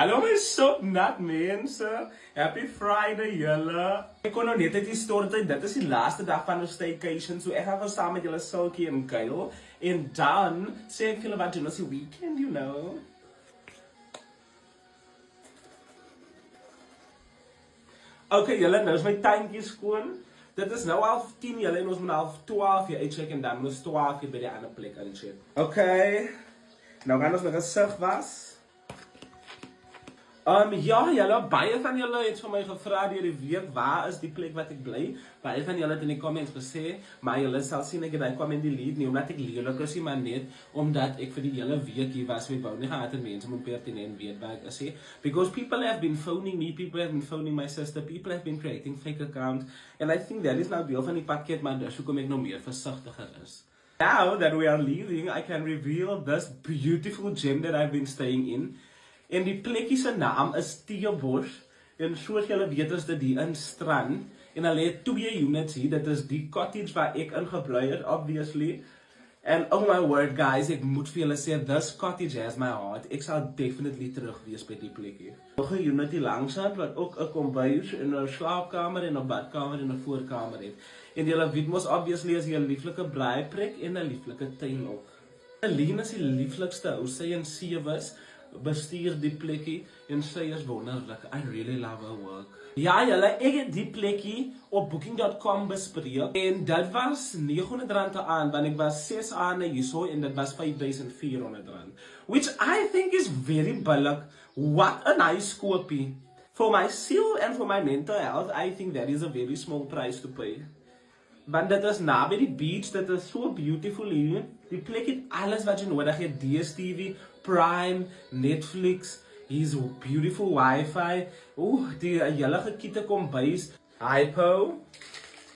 Hallo my sopnat mense, happy Friday julle. Ek kon nou net uit die stort uit, dit is die laaste dag van ons staycation, so ek gaan gou saam met julle Silkie en Kyle. En dan sê ek vir julle wat doen ons die weekend, you know. Okay julle, nou is my tuintjie skoon. Dit is nou 11:10 julle en ons moet 11:12 hier uitcheck en dan moet ons 12 hier by die ander plek incheck. Okay, nou gaan ons my gesig was. Ja, julle, baie van julle het vir my gevra deur die week, waar is die plek wat ek bly? Baie van julle het in die comments gesê, maar julle sal sien ek het daai comment delete nie, omdat ek lelik is nie, maar net omdat ek vir die hele week hier was, met wou nie gehad het mense moet pertinent weet waar ek is. Because people have been phoning me, people have been phoning my sister, people have been creating fake accounts, and I think that is nou deel van die pakket, maar dus hoekom ek nog meer versigtiger is. Now that we are leaving, I can reveal this beautiful gym that I've been staying in. En die plekkie se naam is Theebos, en soos julle weet is dit die in Strand, en hulle het 2 units hier, dit is die cottage waar ek ingebly het, obviously, and oh my word guys, ek moet vir julle sê, this cottage has my heart, ek sal definitely terug wees by die plekkie. Nog 'n unit hier langsaan, wat ook 'n kombuis, en 'n slaapkamer, en 'n badkamer, en 'n voorkamer het. En julle weet mos obviously is hier 'n lieflike braaiplek, en 'n lieflike tuin ook. Aline is die lieflikste ou, sy en Sewes, bestuur die plekkie en sy is wonderlik. I really love her work. Ja, julle, ek het die plekkie op booking.com bespreek en dit was R900 aan, want ek was 6 aande hierso en dit was R5,400. Which I think is very billig. What a nice koopie. For my seal and for my mental health, I think that is a very small price to pay. Want dit is naby die beach, dit is so beautiful hier. Die plek het alles wat jy nodig het, DStv, Prime, Netflix, hier's beautiful wifi, die hele gekiete kombuis, hypo.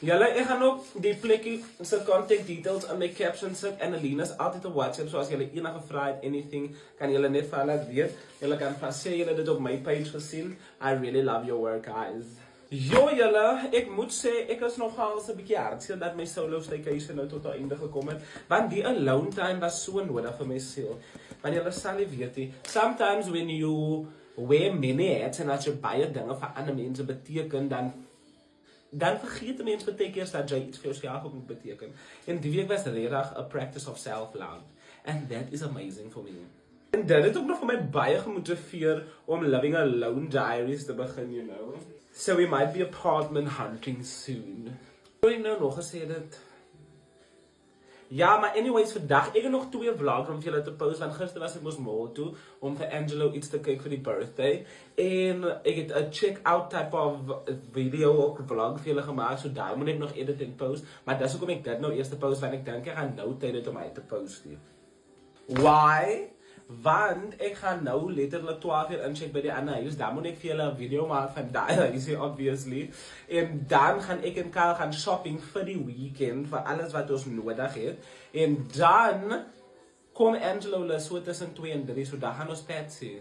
Julle, ek gaan ook die plekkie se contact details in my caption sit, en Aline is altyd op WhatsApp, so as julle enige vrae het, anything, kan julle net vir hulle weet. Julle kan vas sê julle dit op my page gesien. I really love your work, guys. Jo julle, ek moet sê, ek is nogal 'n bietjie hartseer dat my solo staycation nou tot 'n einde gekom het, want die alone time was so nodig vir my siel. Want julle sal nie weet nie, sometimes when you wear many hats en as jy baie dinge vir ander mense beteken, dan vergeet 'n mens baie keer dat jy iets vir jouself ook moet beteken. En die week was regtig 'n practice of self-love, and that is amazing for me. En dit het ook nog vir my baie gemotiveer om Living Alone Diaries te begin, you know. So we might be apartment hunting soon. Hoe ek nou nog gesê dit? Ja, maar anyways, vandag, ek het nog 2 vlogs om vir julle te post, want gister was ek mos mall toe, om vir Angelo iets te kyk vir die birthday, en ek het 'n check-out type of video ook vlog vir julle gemaak, so daar moet ek nog edit en post, maar dis hoekom ek dit nou eers te post, want ek dink ek gaan nou tyd het om uit te post hier. Why? Want ek gaan nou letterlik 12 uur incheck by die ander huis, dan moet ek vir julle 'n video maak van daai huis, obviously, en dan gaan ek en Kyle gaan shopping vir die weekend, vir alles wat ons nodig het, en dan kom Angelo so tussen 2 en 3, so dan gaan ons Patsy.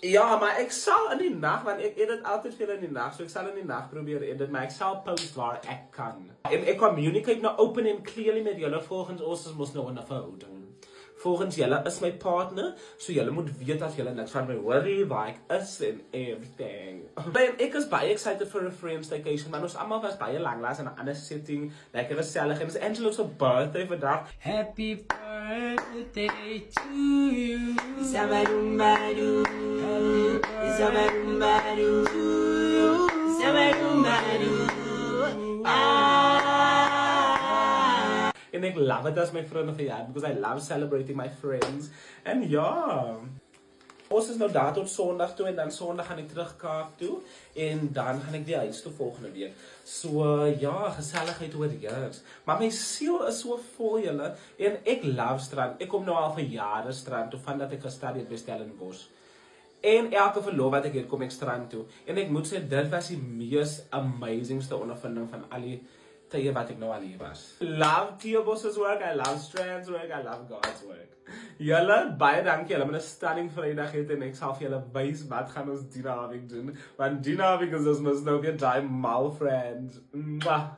Ja, maar ek sal in die nag, want ek edit altyd veel in die nag, so ek sal in die nag probeer edit, maar ek sal post waar ek kan. En ek communicate nou open and clearly met julle, volgens ons mos nou in 'n verhouding. Volgens julle is my partner, so julle moet weet as julle niks van my worry, waar ek is en everything. En ek is baie excited for a friend staycation, maar ons almal was baie lanklaas in 'n ander setting, lekker gesellig, en dis Angelo se birthday vandag. Happy birthday to you. Sabarumbaru. Sabarumbaru. Sabarumbaru. En ek love it as my vriende verjaar, because I love celebrating my friends. En ja, ons is nou daar tot Sondag toe, en dan Sondag gaan ek terug Kaap toe, en dan gaan ek die huis toe volgende week. So ja, geselligheid oorheers. Maar my siel is so vol julle, en ek love strand. Ek kom nou al vir jare strand toe, vandat ek gestad het by Stellenbosch. En elke verlof wat ek het, kom ek strand toe. En ek moet sê, dit was die mees amazingste ondervinding van al die tye wat ek nou al hier was. Love Theobos's work, I love Strand's work, I love God's work. Julle, baie dankie, julle moet 'n stunning Vrydag hê, en ek sal vir julle wys wat gaan ons die naweek doen, want die naweek is ons mos nou weer die mal friends. Mwah.